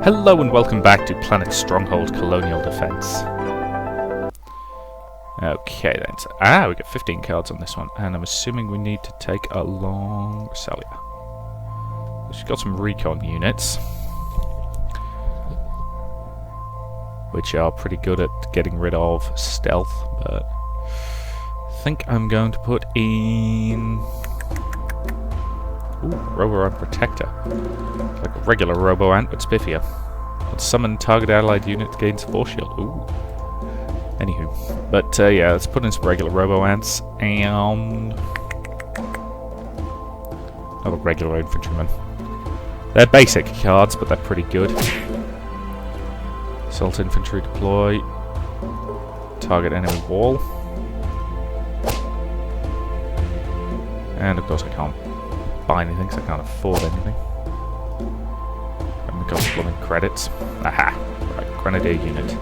Hello and welcome back to Planet Stronghold Colonial Defence. Okay then, we got 15 cards on this one, and I'm assuming we need to take a long Resalia. She's got some recon units, which are pretty good at getting rid of stealth, but I think I'm going to put in... Ooh, Robo-Ant Protector. Like a regular Robo-Ant, but spiffier. Let's summon target allied unit gains force shield. Ooh. Anywho. But yeah, let's put in some regular Robo-Ants and... another regular infantryman. They're basic cards, but they're pretty good. Assault infantry deploy. Target enemy wall. And of course I can't buy anything because I can't afford anything. And we've got blooming credits. Aha! Right, Grenadier unit.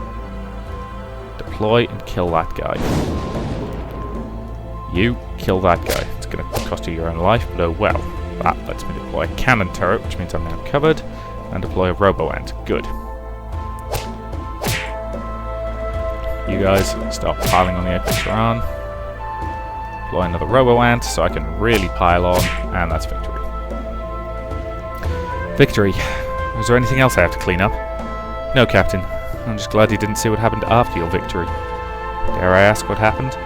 Deploy and kill that guy. You kill that guy. It's going to cost you your own life, but oh well. That lets me deploy a cannon turret, which means I'm now covered, and deploy a Robo-Ant. Good. You guys start piling on the Apex Run. Deploy another Robo-Ant so I can really pile on, and that's victory. Victory. Is there anything else I have to clean up? No, Captain. I'm just glad you didn't see what happened after your victory. Dare I ask what happened?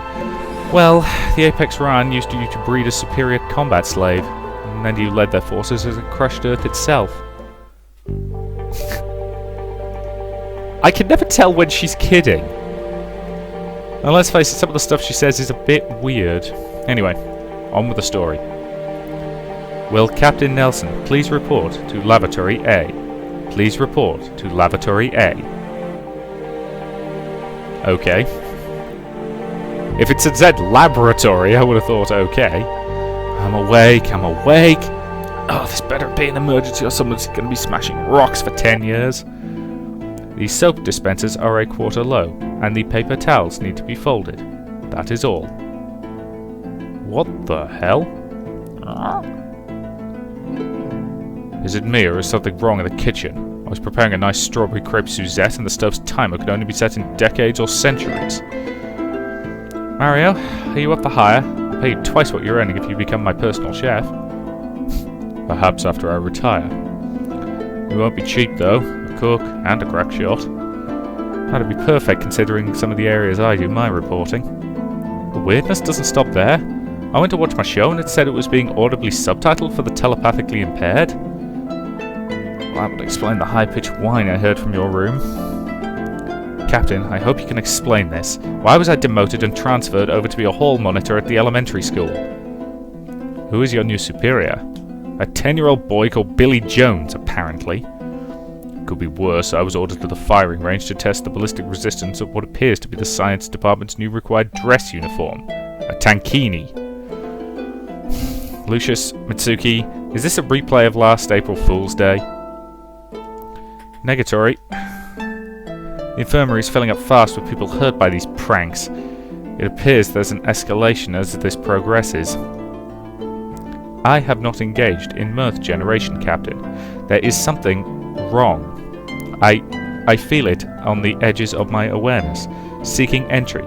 Well, the Apex Run used you to breed a superior combat slave, and then you led their forces as it crushed Earth itself. I can never tell when she's kidding. Now let's face it, some of the stuff she says is a bit weird. Anyway, on with the story. Will Captain Nelson please report to Lavatory A? Please report to Lavatory A. Okay. If it had said laboratory, I would have thought okay. I'm awake, I'm awake. Oh, this better be an emergency or someone's going to be smashing rocks for 10 years. The soap dispensers are a quarter low, and the paper towels need to be folded. That is all. What the hell? Is it me, or is something wrong in the kitchen? I was preparing a nice strawberry crepe Suzette, and the stove's timer could only be set in decades or centuries. Mario, are you up for hire? I'll pay you twice what you're earning if you become my personal chef. Perhaps after I retire. We won't be cheap, though. A cook and a crack shot. That'd be perfect considering some of the areas I do my reporting. The weirdness doesn't stop there. I went to watch my show and it said it was being audibly subtitled for the telepathically impaired. Well, that would explain the high-pitched whine I heard from your room. Captain, I hope you can explain this. Why was I demoted and transferred over to be a hall monitor at the elementary school? Who is your new superior? A 10-year-old boy called Billy Jones, apparently. Could be worse. I was ordered to the firing range to test the ballistic resistance of what appears to be the science department's new required dress uniform. A tankini. Lucius, Mitsuki, is this a replay of last April Fool's Day? Negatory. The infirmary is filling up fast with people hurt by these pranks. It appears there's an escalation as this progresses. I have not engaged in mirth generation, Captain. There is something wrong. I feel it on the edges of my awareness. Seeking entry.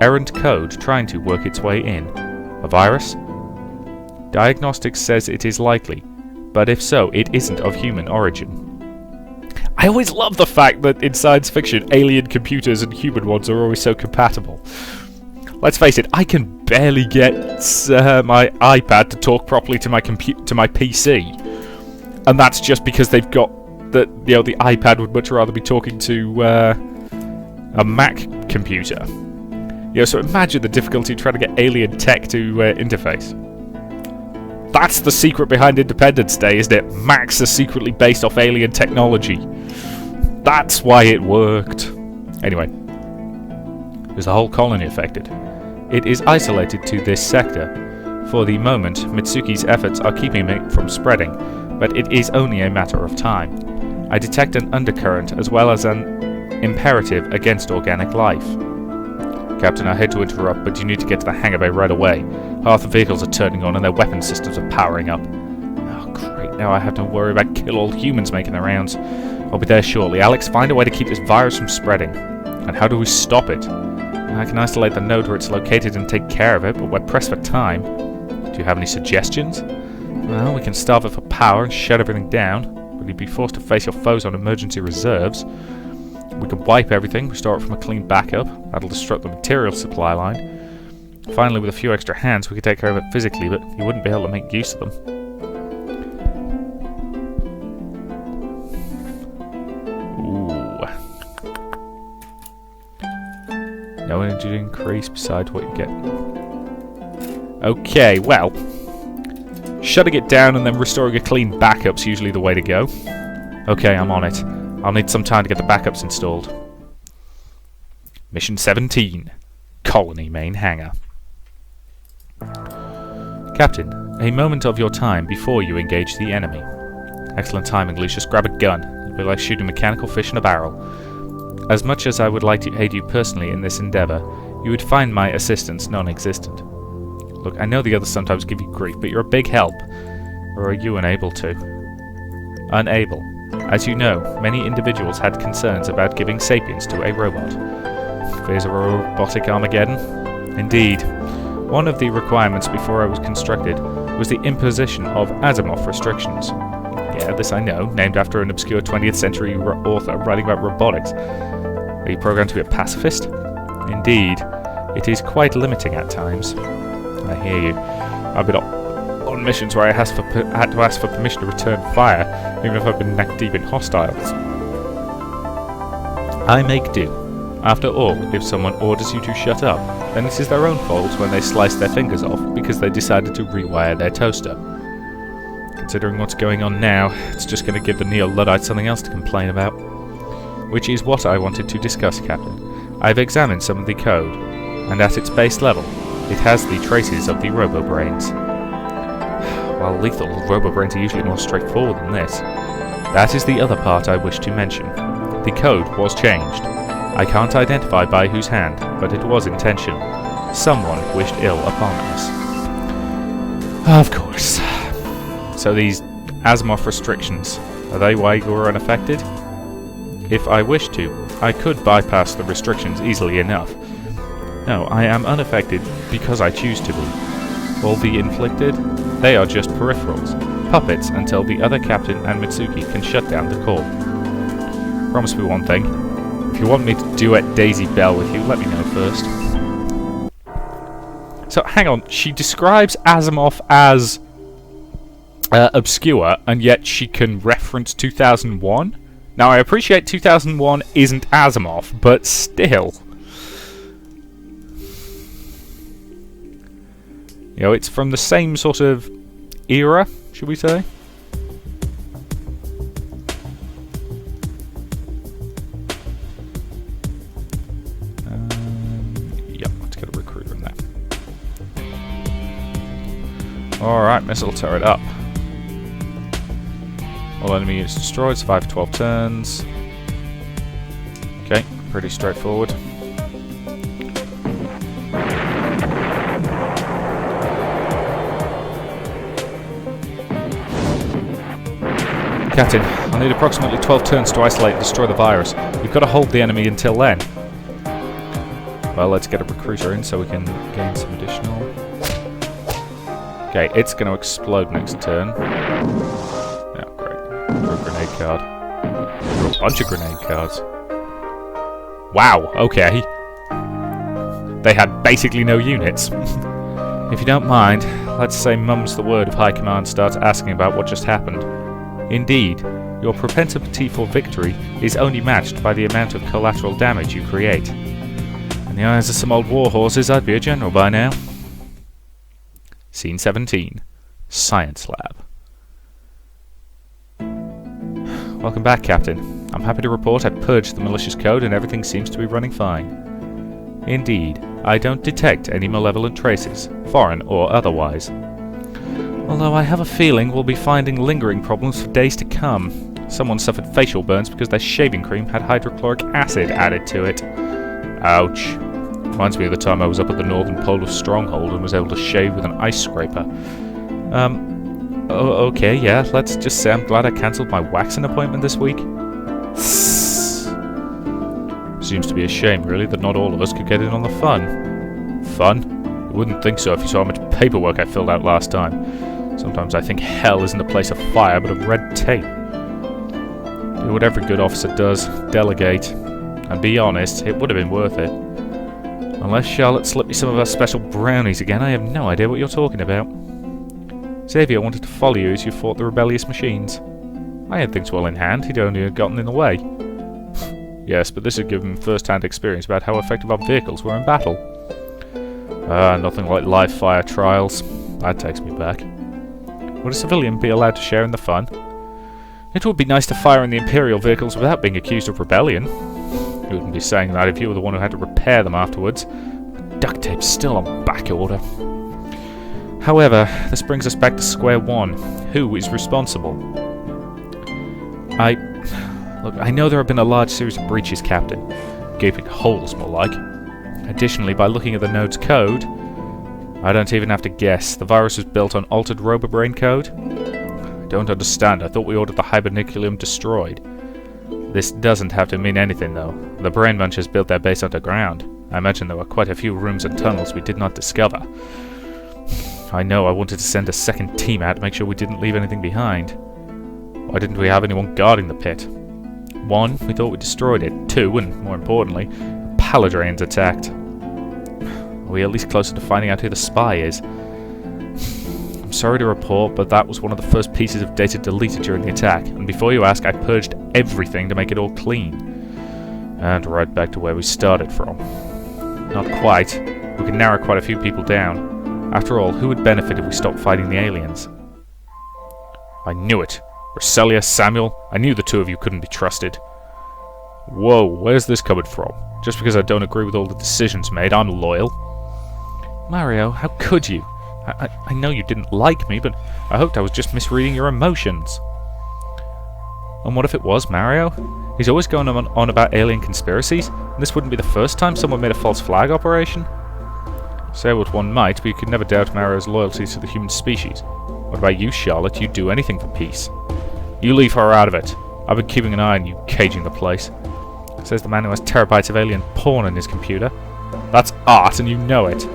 Errant code trying to work its way in. A virus? Diagnostics says it is likely, but if so, it isn't of human origin. I always love the fact that in science fiction, alien computers and human ones are always so compatible. Let's face it, I can barely get my iPad to talk properly to my PC, and that's just because they've got the iPad would much rather be talking to a Mac computer. So imagine the difficulty trying to get alien tech to interface. That's the secret behind Independence Day, isn't it? Macs are secretly based off alien technology. That's why it worked. Anyway, is the whole colony affected? It is isolated to this sector. For the moment, Mitsuki's efforts are keeping it from spreading, but it is only a matter of time. I detect an undercurrent as well as an imperative against organic life. Captain, I hate to interrupt, but you need to get to the hangar bay right away. Half the vehicles are turning on and their weapon systems are powering up. Oh, great. Now I have to worry about kill all humans making their rounds. I'll be there shortly. Alex, find a way to keep this virus from spreading. And how do we stop it? I can isolate the node where it's located and take care of it, but we're pressed for time. Do you have any suggestions? Well, we can starve it for power and shut everything down, but you'd be forced to face your foes on emergency reserves. We can wipe everything, restore it from a clean backup. That'll disrupt the material supply line. Finally, with a few extra hands, we could take care of it physically, but you wouldn't be able to make use of them. Ooh. No energy increase besides what you get. Okay, well, shutting it down and then restoring a clean backup's usually the way to go. Okay, I'm on it. I'll need some time to get the backups installed. Mission 17. Colony Main Hangar. Captain, a moment of your time before you engage the enemy. Excellent timing, Lucius. Grab a gun. It'll be like shooting mechanical fish in a barrel. As much as I would like to aid you personally in this endeavour, you would find my assistance non-existent. Look, I know the others sometimes give you grief, but you're a big help. Or are you unable to? Unable. As you know, many individuals had concerns about giving sapience to a robot. Fears of a robotic Armageddon? Indeed. One of the requirements before I was constructed was the imposition of Asimov restrictions. Yeah, this I know, named after an obscure 20th century author writing about robotics. Are you programmed to be a pacifist? Indeed. It is quite limiting at times. I hear you. I've been on missions where I had to ask for permission to return fire, even if I've been neck deep in hostiles. I make do. After all, if someone orders you to shut up, then it is their own fault when they slice their fingers off because they decided to rewire their toaster. Considering what's going on now, it's just going to give the Neo-Luddites something else to complain about. Which is what I wanted to discuss, Captain. I've examined some of the code, and at its base level, it has the traces of the robo-brains. While lethal, robo-brains are usually more straightforward than this. That is the other part I wish to mention. The code was changed. I can't identify by whose hand, but it was intentional. Someone wished ill upon us. Of course. So these Asimov restrictions, are they why you're unaffected? If I wished to, I could bypass the restrictions easily enough. No, I am unaffected because I choose to be. All the inflicted? They are just peripherals, puppets until the other captain and Mitsuki can shut down the call. Promise me one thing. If you want me to duet Daisy Bell with you, let me know first. So, hang on, she describes Asimov as obscure, and yet she can reference 2001? Now, I appreciate 2001 isn't Asimov, but still. You know, it's from the same sort of era, should we say? Yep, let's get a recruiter in there. Alright, missile turret up. All enemy units destroyed, survive 12 turns. Okay, pretty straightforward. Captain, I'll need approximately 12 turns to isolate and destroy the virus. We've got to hold the enemy until then. Well, let's get a recruiter in so we can gain some additional... Okay, it's going to explode next turn. Yeah, great. Drew a grenade card. Drew a bunch of grenade cards. Wow, okay. They had basically no units. If you don't mind, let's say mum's the word if High Command starts asking about what just happened. Indeed, your propensity for victory is only matched by the amount of collateral damage you create. In the eyes of some old war horses, I'd be a general by now. Scene 17. Science Lab. Welcome back, Captain. I'm happy to report I've purged the malicious code and everything seems to be running fine. Indeed, I don't detect any malevolent traces, foreign or otherwise. Although I have a feeling we'll be finding lingering problems for days to come. Someone suffered facial burns because their shaving cream had hydrochloric acid added to it. Ouch. Reminds me of the time I was up at the northern pole of Stronghold and was able to shave with an ice scraper. Okay, yeah, let's just say I'm glad I cancelled my waxing appointment this week. Seems to be a shame, really, that not all of us could get in on the fun. Fun? You wouldn't think so if you saw how much paperwork I filled out last time. Sometimes I think hell isn't a place of fire, but of red tape. Do what every good officer does, delegate. And be honest, it would have been worth it. Unless Charlotte slipped me some of her special brownies again, I have no idea what you're talking about. Xavier wanted to follow you as you fought the rebellious machines. I had things well in hand, he'd only gotten in the way. Yes, but this had given him first-hand experience about how effective our vehicles were in battle. Nothing like live fire trials. That takes me back. Would a civilian be allowed to share in the fun? It would be nice to fire in the Imperial vehicles without being accused of rebellion. You wouldn't be saying that if you were the one who had to repair them afterwards. The duct tape's still on back order. However, this brings us back to square one. Who is responsible? Look, I know there have been a large series of breaches, Captain. Gaping holes, more like. Additionally, by looking at the node's code, I don't even have to guess. The virus was built on altered RoboBrain code? I don't understand. I thought we ordered the Hiberniculum destroyed. This doesn't have to mean anything, though. The Brain Munchers built their base underground. I imagine there were quite a few rooms and tunnels we did not discover. I know I wanted to send a second team out to make sure we didn't leave anything behind. Why didn't we have anyone guarding the pit? 1, we thought we destroyed it. 2, and more importantly, Paladrains attacked. Are we at least closer to finding out who the spy is? I'm sorry to report, but that was one of the first pieces of data deleted during the attack, and before you ask, I purged everything to make it all clean. And right back to where we started from. Not quite. We can narrow quite a few people down. After all, who would benefit if we stopped fighting the aliens? I knew it. Roselia, Samuel, I knew the two of you couldn't be trusted. Whoa, where's this coming from? Just because I don't agree with all the decisions made, I'm loyal. Mario, how could you? I know you didn't like me, but I hoped I was just misreading your emotions. And what if it was, Mario? He's always going on about alien conspiracies, and this wouldn't be the first time someone made a false flag operation? Say what one might, but you could never doubt Mario's loyalty to the human species. What about you, Charlotte? You'd do anything for peace. You leave her out of it. I've been keeping an eye on you, caging the place. Says the man who has terabytes of alien porn on his computer. That's art, and you know it.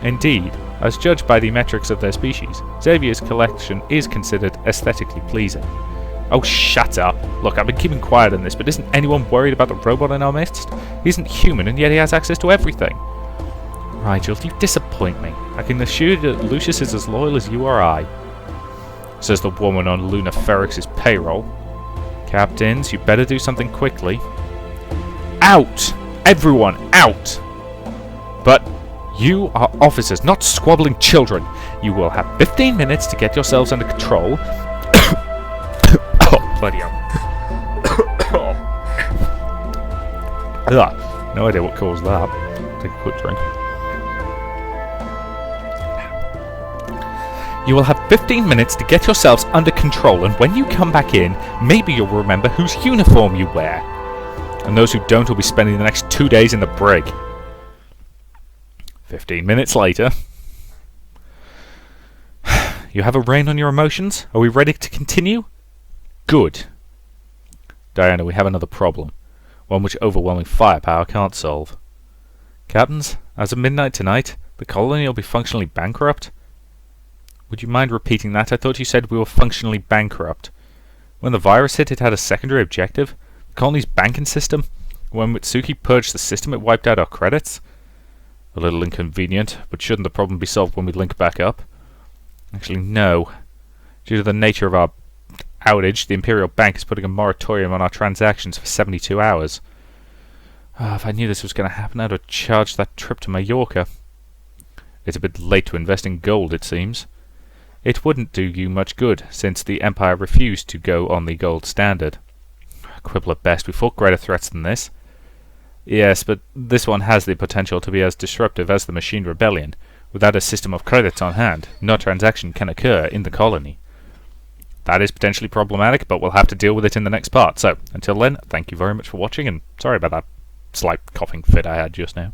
Indeed, as judged by the metrics of their species, Xavier's collection is considered aesthetically pleasing. Oh, shut up. Look, I've been keeping quiet on this, but isn't anyone worried about the robot in our midst? He isn't human, and yet he has access to everything. Rigel, you disappoint me. I can assure you that Lucius is as loyal as you or I. Says the woman on Luna Ferrix's payroll. Captains, you better do something quickly. Out! Everyone, out! But you are officers, not squabbling children. You will have 15 minutes to get yourselves under control. Oh, bloody hell. Ugh, no idea what caused that. Take a quick drink. You will have 15 minutes to get yourselves under control, and when you come back in, maybe you'll remember whose uniform you wear. And those who don't will be spending the next 2 days in the brig. 15 minutes later. You have a rein on your emotions? Are we ready to continue? Good. Diana, we have another problem. One which overwhelming firepower can't solve. Captains, as of midnight tonight, the colony will be functionally bankrupt. Would you mind repeating that? I thought you said we were functionally bankrupt. When the virus hit, it had a secondary objective. The colony's banking system. When Mitsuki purged the system, it wiped out our credits. A little inconvenient, but shouldn't the problem be solved when we link back up? Actually, no. Due to the nature of our outage, the Imperial Bank is putting a moratorium on our transactions for 72 hours. If I knew this was going to happen, I'd have charged that trip to Mallorca. It's a bit late to invest in gold, it seems. It wouldn't do you much good, since the Empire refused to go on the gold standard. Quibble at best, we fought greater threats than this. Yes, but this one has the potential to be as disruptive as the Machine Rebellion. Without a system of credits on hand, no transaction can occur in the colony. That is potentially problematic, but we'll have to deal with it in the next part. So, until then, thank you very much for watching, and sorry about that slight coughing fit I had just now.